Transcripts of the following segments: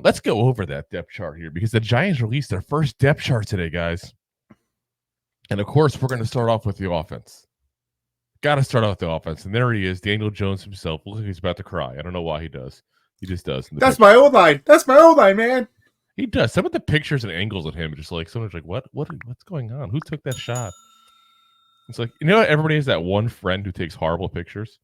Let's go over that depth chart here because the Giants released their first depth chart today, guys. And, of course, we're going to start off with the offense. Got to start out with the offense. And there he is, Daniel Jones himself. Looks like he's about to cry. I don't know why he does. He just does. That's my old line. That's my old line, man. He does. Some of the pictures and angles of him, just like someone's like, what's going on? Who took that shot? It's like, you know, everybody has that one friend who takes horrible pictures.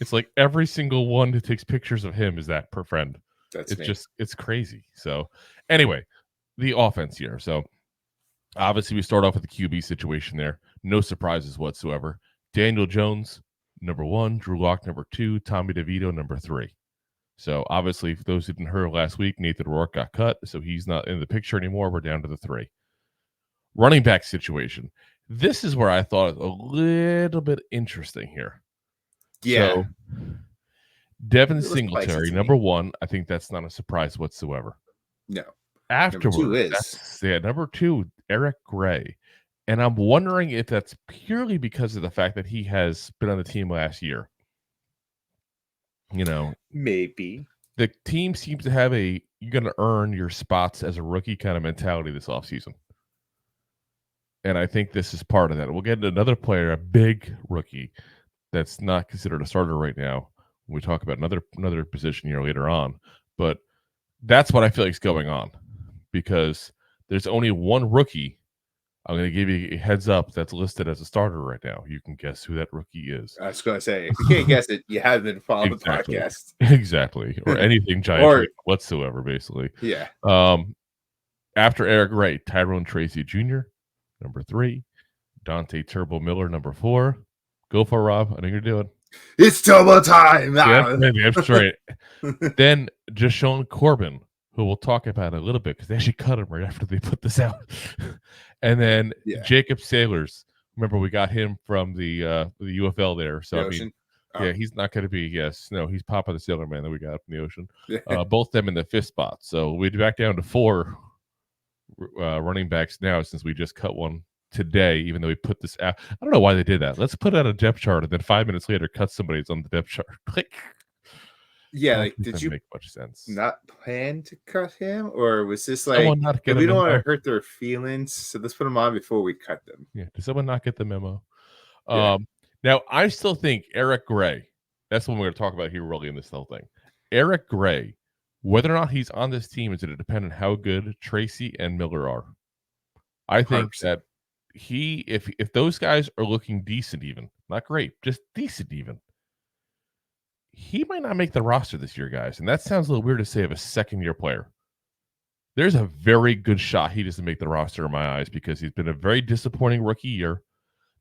It's like every single one who takes pictures of him is that per friend. It's crazy. So anyway, the offense here. So obviously we start off with the QB situation there. No surprises whatsoever. Daniel Jones, number 1, Drew Lock, number 2, Tommy DeVito, number 3. So obviously, for those who didn't hear last week, Nathan Rourke got cut, so he's not in the picture anymore. We're down to the 3. Running back situation. This is where I thought it was a little bit interesting here. Yeah. So, Devin Singletary, number 1. I think that's not a surprise whatsoever. No. Afterwards, number 2, Eric Gray. And I'm wondering if that's purely because of the fact that he has been on the team last year. You know, maybe the team seems to have you're going to earn your spots as a rookie kind of mentality this offseason. And I think this is part of that. We'll get another player, a big rookie that's not considered a starter right now. We talk about another position here later on. But that's what I feel like is going on because there's only one rookie. I'm going to give you a heads up that's listed as a starter right now. You can guess who that rookie is. I was going to say, if you can't guess it, you haven't been following the podcast. Exactly. Or anything Giants whatsoever, basically. Yeah. After Eric Gray, Tyrone Tracy Jr., number 3. Dante Turbo Miller, number 4. Go for it, Rob. I know you're doing. It's turbo time. Yeah, that's right. Then Jashaun Corbin, who we'll talk about a little bit because they actually cut him right after they put this out. And then Jacob Saylors. Remember, we got him from the UFL there. So, he's not going to be, he's Papa the Sailor Man that we got from the ocean. Both them in the 5th spot. So, we'd be back down to 4 running backs now since we just cut one today, even though we put this out. I don't know why they did that. Let's put out a depth chart and then 5 minutes later cut somebody that's on the depth chart. Did you make much sense? Not plan to cut him, or was this like we don't want to hurt their feelings, so let's put them on before we cut them? Yeah, did someone not get the memo? Now I still think Eric Gray. That's what we're going to talk about here, really, in this whole thing. Eric Gray, whether or not he's on this team is going to depend on how good Tracy and Miller are. I think 100%. That if those guys are looking decent, even not great, just decent, even. He might not make the roster this year, guys. And that sounds a little weird to say of a second-year player. There's a very good shot he doesn't make the roster in my eyes because he's been a very disappointing rookie year.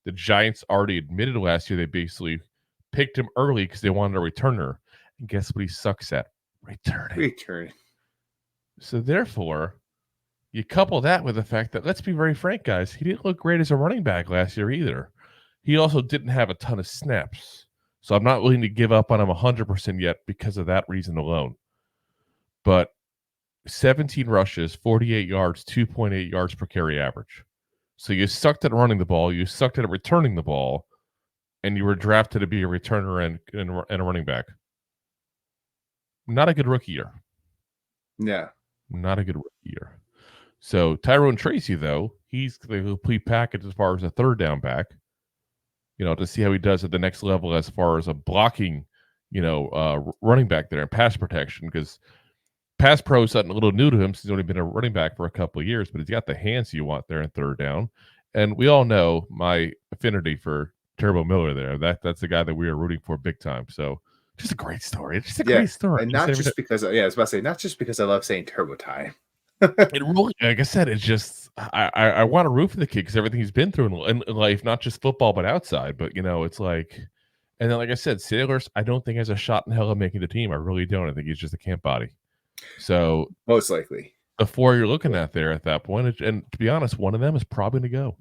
The Giants already admitted last year they basically picked him early because they wanted a returner. And guess what he sucks at? Returning. So therefore, you couple that with the fact that, let's be very frank, guys, he didn't look great as a running back last year either. He also didn't have a ton of snaps. So I'm not willing to give up on him 100% yet because of that reason alone. But 17 rushes, 48 yards, 2.8 yards per carry average. So you sucked at running the ball, you sucked at returning the ball, and you were drafted to be a returner and a running back. Not a good rookie year. Yeah. Not a good rookie year. So Tyrone Tracy, though, he's the complete package as far as a third down back. To see how he does at the next level as far as a blocking, running back there and pass protection, because pass pro is something a little new to him since he's only been a running back for a couple of years, but he's got the hands you want there in third down. And we all know my affinity for Turbo Miller there. That's the guy that we are rooting for big time. So just a great story. It's just a great story. And not just because, I was about to say, not just because I love saying Turbo Time. It really, like I said, it's just I want to root for the kid because everything he's been through in life, not just football but outside. But it's like, and then like I said, Saylors, I don't think has a shot in hell of making the team. I really don't. I think he's just a camp body. So most likely, the 4 you're looking at there at that point, and to be honest, one of them is probably going to go.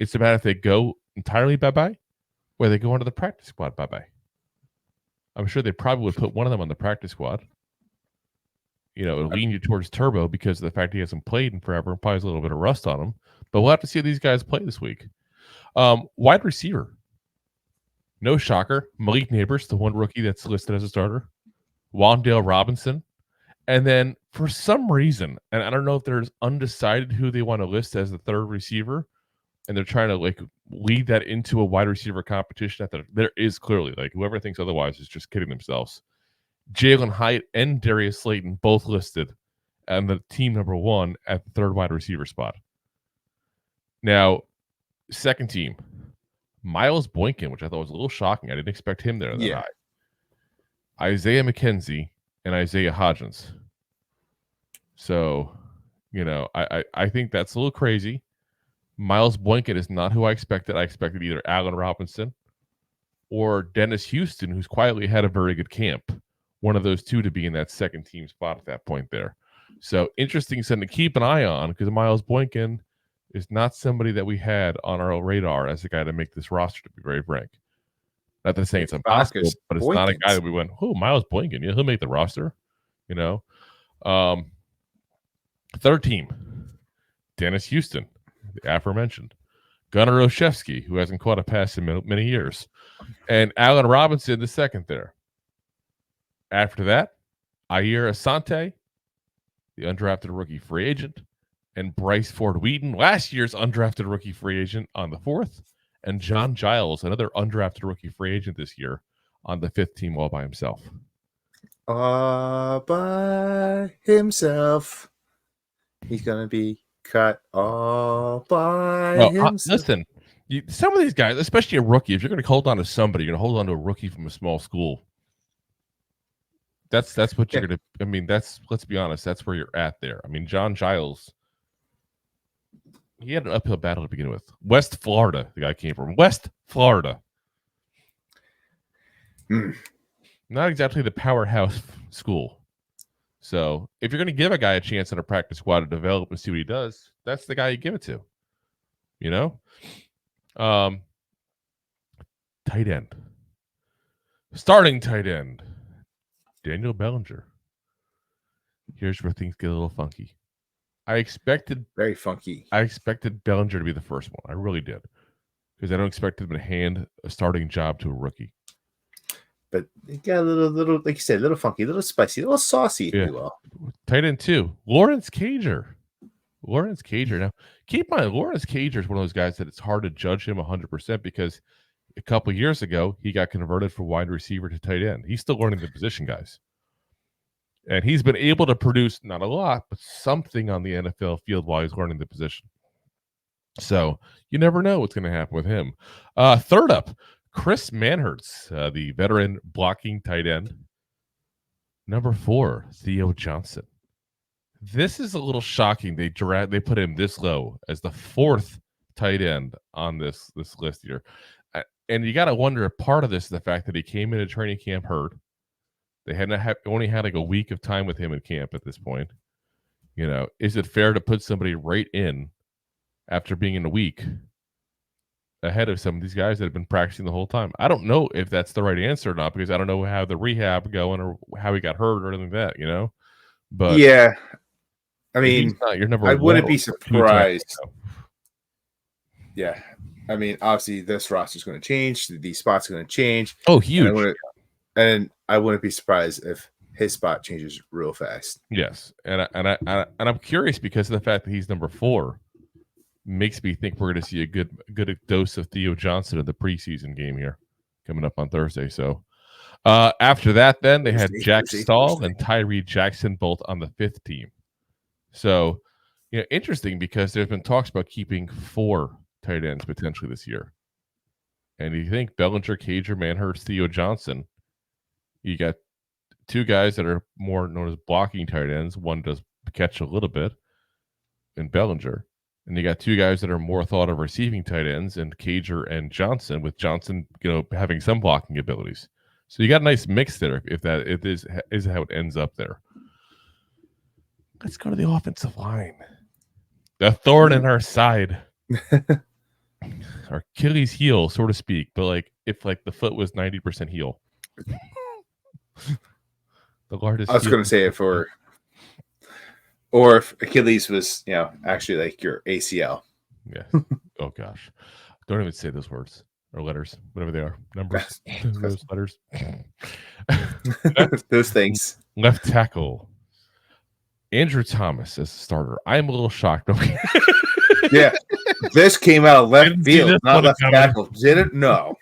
It's about if they go entirely bye-bye, or they go onto the practice squad bye-bye. I'm sure they probably would put one of them on the practice squad. It'll lean you towards Turbo because of the fact he hasn't played in forever and probably has a little bit of rust on him. But we'll have to see these guys play this week. Wide receiver. No shocker. Malik Nabers, the one rookie that's listed as a starter. Wan'Dale Robinson. And then for some reason, and I don't know if there's undecided who they want to list as the third receiver, and they're trying to like lead that into a wide receiver competition. There is clearly like whoever thinks otherwise is just kidding themselves. Jalin Hyatt and Darius Slayton both listed and the team number 1 at the third wide receiver spot. Now, second team, Miles Boykin, which I thought was a little shocking. I didn't expect him there that high. Isaiah McKenzie and Isaiah Hodgins. So, I think that's a little crazy. Miles Boykin is not who I expected. I expected either Wan'Dale Robinson or Dennis Houston, who's quietly had a very good camp. One of those two to be in that second team spot at that point there. So interesting something to keep an eye on because Miles Boykin is not somebody that we had on our radar as a guy to make this roster, to be very frank. Not to say it's impossible, but it's not a guy that we went, oh, Miles Boykin, he'll make the roster, Third team, Dennis Houston, the aforementioned. Gunnar Olszewski, who hasn't caught a pass in many years. And Wan'Dale Robinson, the second there. After that, Ayir Assante, the undrafted rookie free agent, and Bryce Ford-Wheaton, last year's undrafted rookie free agent on the 4th, and Jon Jiles, another undrafted rookie free agent this year, on the 5th team all by himself. All by himself. He's going to be cut all by himself. Listen, some of these guys, especially a rookie, if you're going to hold on to somebody, you're going to hold on to a rookie from a small school. That's what you're going to, let's be honest, that's where you're at there. I mean, Jon Jiles, he had an uphill battle to begin with. West Florida, the guy came from. West Florida. Not exactly the powerhouse school. So if you're going to give a guy a chance on a practice squad to develop and see what he does, that's the guy you give it to. Tight end. Starting tight end. Daniel Bellinger. Here's where things get a little funky. Very funky. I expected Bellinger to be the first one. I really did. Because I don't expect him to hand a starting job to a rookie. But it got a little, like you said, a little funky, a little spicy, a little saucy, if you will. Tight end 2, Lawrence Cager. Now, keep in mind, Lawrence Cager is one of those guys that it's hard to judge him 100% because a couple years ago, he got converted from wide receiver to tight end. He's still learning the position, guys. And he's been able to produce, not a lot, but something on the NFL field while he's learning the position. So you never know what's going to happen with him. Third up, Chris Manhertz, the veteran blocking tight end. Number 4, Theo Johnson. This is a little shocking. They put him this low as the 4th tight end on this list here. And you got to wonder, part of this is the fact that he came into training camp hurt. They only had like a week of time with him in camp at this point. Is it fair to put somebody right in after being in a week ahead of some of these guys that have been practicing the whole time? I don't know if that's the right answer or not because I don't know how the rehab going or how he got hurt or anything like that, But yeah, I mean, I wouldn't be surprised. Yeah, I mean, obviously this roster is going to change. These spots are going to change. Oh, huge! And I wouldn't be surprised if his spot changes real fast. Yes, and I'm curious because of the fact that he's number 4. Makes me think we're going to see a good dose of Theo Johnson in the preseason game here coming up on Thursday. So after that, then they had Jack Stoll and Tyree Jackson both on the 5th team. So, interesting because there's been talks about keeping 4 tight ends potentially this year. And you think Bellinger, Cager, Manhertz, Theo Johnson, you got 2 guys that are more known as blocking tight ends. One does catch a little bit in Bellinger. And you got 2 guys that are more thought of receiving tight ends, and Cager and Johnson, with Johnson, having some blocking abilities. So you got a nice mix there. If that is how it ends up there. Let's go to the offensive line. The thorn in our side, our Achilles heel, so to speak. But if the foot was 90% heel, the largest. I was going to say it for. Or if Achilles was, actually like your ACL. Yeah. Oh, gosh. Don't even say those words or letters, whatever they are. Numbers, those letters. Those things. Left tackle. Andrew Thomas as a starter. I'm a little shocked. Yeah, this came out of left field, not left tackle. Did it? No.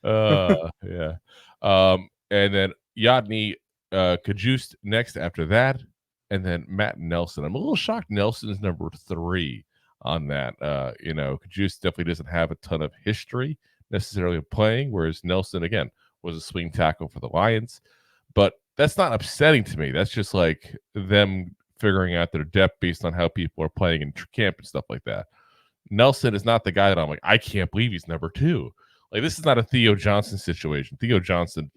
Yeah. And then Yodny Cajuste next after that, and then Matt Nelson. I'm a little shocked Nelson's number 3 on that. Cajuste definitely doesn't have a ton of history necessarily playing, whereas Nelson, again, was a swing tackle for the Lions. But that's not upsetting to me. That's just like them figuring out their depth based on how people are playing in camp and stuff like that. Nelson is not the guy that I'm like, I can't believe he's number 2. Like, this is not a Theo Johnson situation. Theo Johnson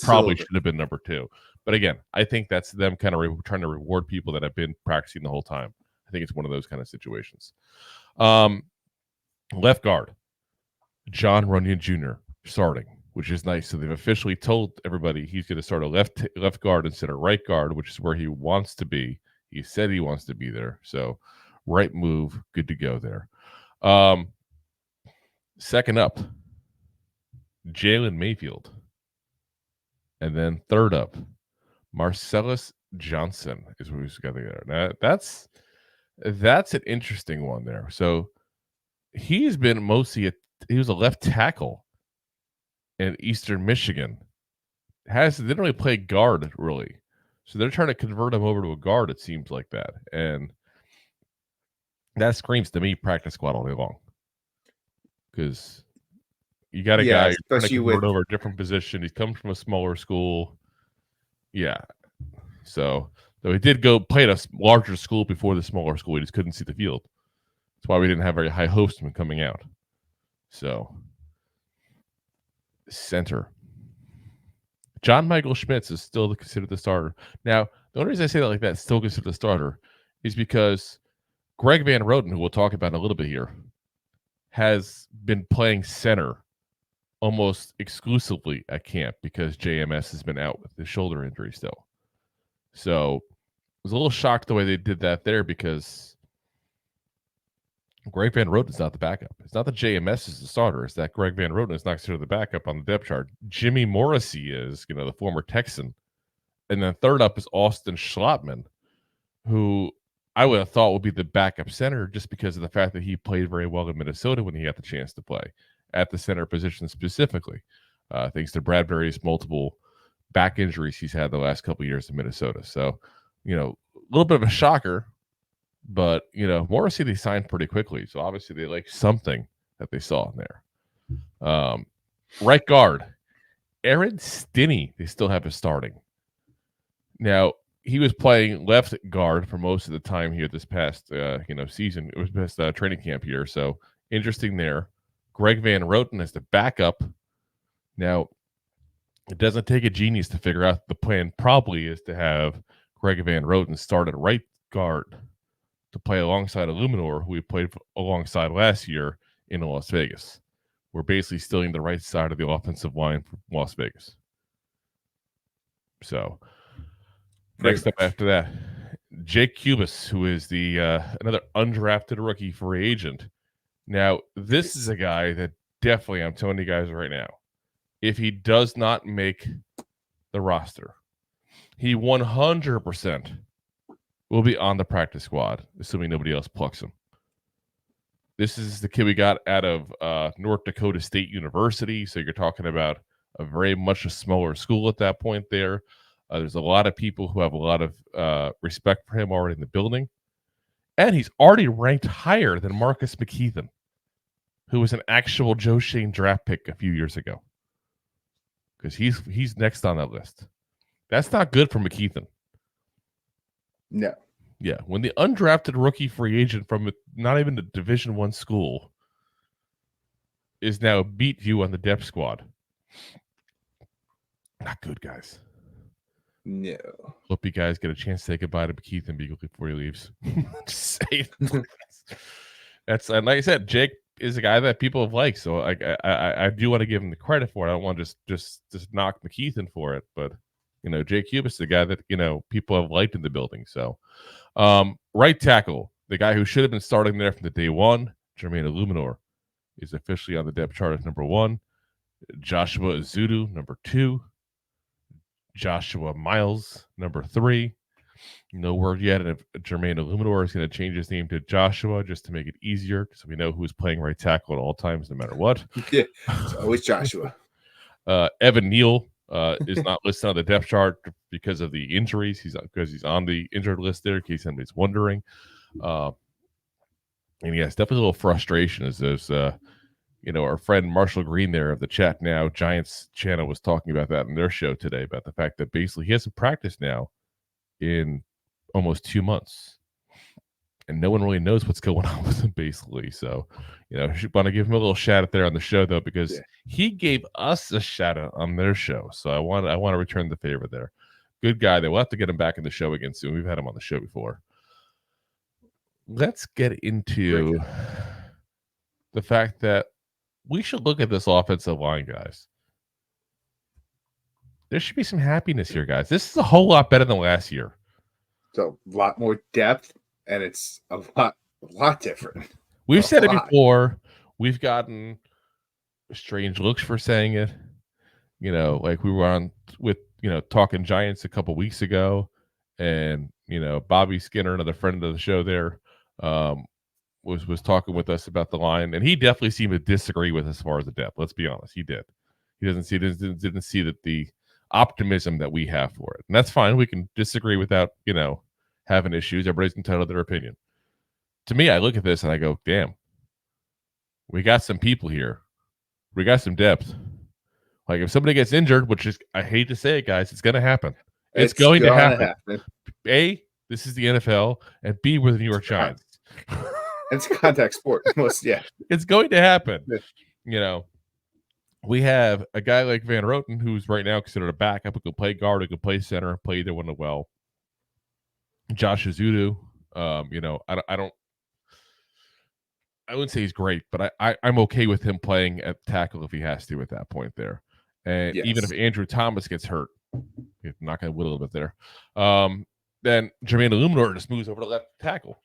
probably should have been number 2. But again, I think that's them kind of trying to reward people that have been practicing the whole time. I think it's one of those kind of situations. Left guard, Jon Runyan Jr. starting, which is nice. So they've officially told everybody he's going to start a left guard instead of right guard, which is where he wants to be. He said he wants to be there. So right move, good to go there. Second up, Jalen Mayfield. And then third up, Marcellus Johnson is what we've got there. Now, that's an interesting one there. So he's been mostly he was a left tackle in Eastern Michigan. Didn't really play guard, really. So they're trying to convert him over to a guard, it seems like that. And that screams to me practice squad all day long. Because you got a guy trying to convert over a different position. He comes from a smaller school. Yeah. So he did go play at a larger school before the smaller school. He just couldn't see the field. That's why we didn't have very high hopes of him coming out. So, center. John Michael Schmitz is still considered the starter. Now, the only reason I say that like that, still considered the starter, is because Greg Van Roten, who we'll talk about in a little bit here, has been playing center almost exclusively at camp because JMS has been out with his shoulder injury still. So I was a little shocked the way they did that there because Greg Van Roten is not the backup. It's not that JMS is the starter. It's that Greg Van Roten is not considered the backup on the depth chart. Jimmy Morrissey is, the former Texan. And then third up is Austin Schlottmann, who I would have thought would be the backup center just because of the fact that he played very well in Minnesota when he had the chance to play at the center position specifically, thanks to Bradbury's multiple back injuries he's had the last couple of years in Minnesota. So, a little bit of a shocker, but, Morrissey they signed pretty quickly. So obviously they like something that they saw in there. Right guard, Aaron Stinnie, they still have his starting. Now, he was playing left guard for most of the time here this past, season. It was past training camp here. So interesting there. Greg Van Roten as the backup. Now, it doesn't take a genius to figure out the plan probably is to have Greg Van Roten start at right guard to play alongside Eluemunor, who we played alongside last year in Las Vegas. We're basically stealing the right side of the offensive line from Las Vegas. So, next up after that, Jake Cubis, who is the another undrafted rookie free agent. Now, this is a guy that definitely, I'm telling you guys right now, if he does not make the roster, he 100% will be on the practice squad, assuming nobody else plucks him. This is the kid we got out of North Dakota State University, so you're talking about a very much a smaller school at that point there. There's a lot of people who have a lot of respect for him already in the building. And he's already ranked higher than Marcus McKethan, who was an actual Joe Shane draft pick a few years ago. Because he's next on that list. That's not good for McKethan. No. Yeah, when the undrafted rookie free agent from not even the Division I school is now beat you on the depth squad. Not good, guys. No. Hope you guys get a chance to say goodbye to McKethan before he leaves. Just saying. That's, and like I said, Jake is a guy that people have liked, so I do want to give him the credit for it. I don't want to just knock McKethan for it, but Jake Cubis is the guy that people have liked in the building. So, right tackle, the guy who should have been starting there from the day one, Jermaine Eluemunor, is officially on the depth chart as number 1. Joshua Ezeudu, number 2. Joshua Miles, number 3. No word yet if Jermaine Eluemunor is going to change his name to Joshua just to make it easier, so we know who's playing right tackle at all times, no matter what. Yeah, it's always Joshua. Evan Neal is not listed on the depth chart because of the injuries. He's on the injured list there, in case anybody's wondering. And yes, definitely a little frustration as there's our friend Marshall Green there of the Chat Now Giants channel was talking about that in their show today, about the fact that basically he hasn't practiced now in almost 2 months. And no one really knows what's going on with him, basically. So, I want to give him a little shout out there on the show, though, because he gave us a shout out on their show. So I want to return the favor there. Good guy. We'll have to get him back in the show again soon. We've had him on the show before. Let's get into the fact that we should look at this offensive line, guys. There should be some happiness here, guys. This is a whole lot better than last year. So a lot more depth, and it's a lot different. We've said it before. We've gotten strange looks for saying it. Like we were on with, Talking Giants a couple weeks ago, and, Bobby Skinner, another friend of the show there, was talking with us about the line, and he definitely seemed to disagree with as far as the depth. Let's be honest, he did. He didn't see that the optimism that we have for it, and that's fine. We can disagree without having issues. Everybody's entitled to their opinion. To me, I look at this and I go, damn, we got some people here. We got some depth. Like if somebody gets injured, which is, I hate to say it, guys, it's going to happen. It's going to happen. A, this is the NFL, and B, we're the New York Giants. It's a contact sport. It's going to happen. We have a guy like Van Roten, who's right now considered a backup, who could play guard, who could play center, play either one well. Josh Azudu, I wouldn't say he's great, but I'm okay with him playing at tackle if he has to at that point there. And even if Andrew Thomas gets hurt, I'm not going to whittle a bit there. Then Jermaine Eluemunor just moves over to left tackle.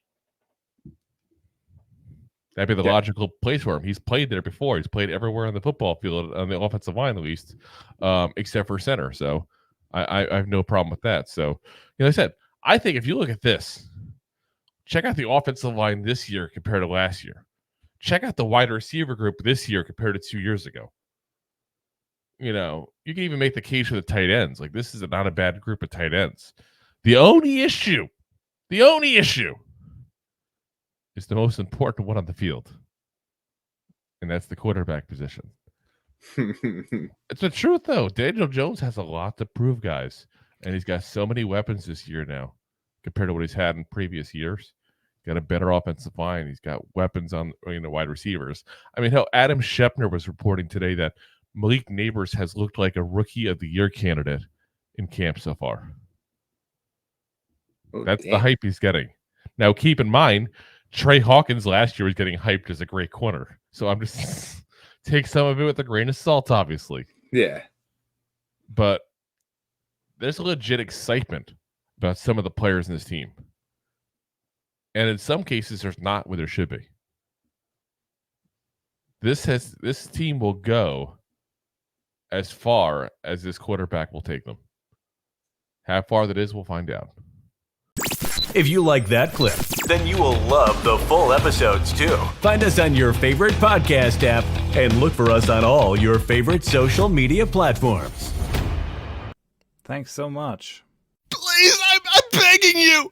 That'd be the logical place for him. He's played there before. He's played everywhere on the football field, on the offensive line at least, except for center. So I have no problem with that. So, like I said, I think if you look at this, check out the offensive line this year compared to last year. Check out the wide receiver group this year compared to 2 years ago. You can even make the case for the tight ends. Like, this is not a bad group of tight ends. The only issue is the most important one on the field, and that's the quarterback position. It's the truth, though. Daniel Jones has a lot to prove, guys, and he's got so many weapons this year now compared to what he's had in previous years. He's got a better offensive line. He's got weapons on wide receivers. I mean, Adam Schefter was reporting today that Malik Nabers has looked like a Rookie of the Year candidate in camp so far. That's the hype he's getting. Now, keep in mind, Trey Hawkins last year was getting hyped as a great corner. So I'm just take some of it with a grain of salt, obviously. Yeah. But there's a legit excitement about some of the players in this team. And in some cases, there's not where there should be. This team will go as far as this quarterback will take them. How far that is, we'll find out. If you like that clip, then you will love the full episodes too. Find us on your favorite podcast app and look for us on all your favorite social media platforms. Thanks so much. Please, I'm begging you.